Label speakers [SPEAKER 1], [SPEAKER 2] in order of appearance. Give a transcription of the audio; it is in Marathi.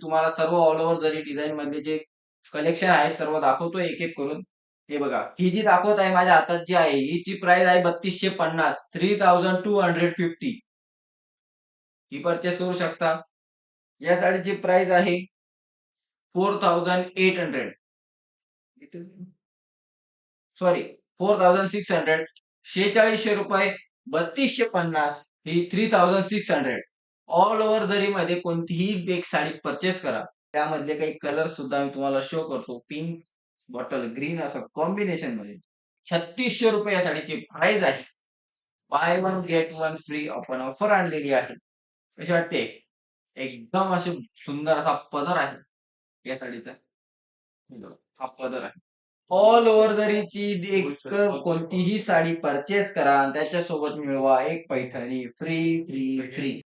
[SPEAKER 1] तुम्हाला सर्व ऑल ओव्हर जरी डिझाईन मधले जे कलेक्शन आहे सर्व दाखवतो एक एक करून. हे बघा, ही जी दाखवत आहे माझ्या हातात जी आहे हिची प्राइस आहे 3250, 3250. ही परचेस करू शकता. या साडीची प्राइस आहे 4800. सॉरी, 4600. 4600 रुपये, 3250. ही 3600. ऑल ओव्हर जरी मध्ये कोणतीही एक साडी परचेस करा. त्यामधले काही कलर सुद्धा मी तुम्हाला शो करतो. पिंक, बॉटल ग्रीन असं कॉम्बिनेशन मध्ये 3600 रुपये या साडीची प्राइस आहे. By one get one free आपण ऑफर आणलेली आहे. कशी वाटते? एकदम असे सुंदर असा पदर आहे या साडीचा. हा पदर आहे. ऑल ओव्हर जरीची एक कोणतीही साडी परचेस करा आणि त्याच्यासोबत मिळवा एक पैठणी फ्री फ्री फ्री.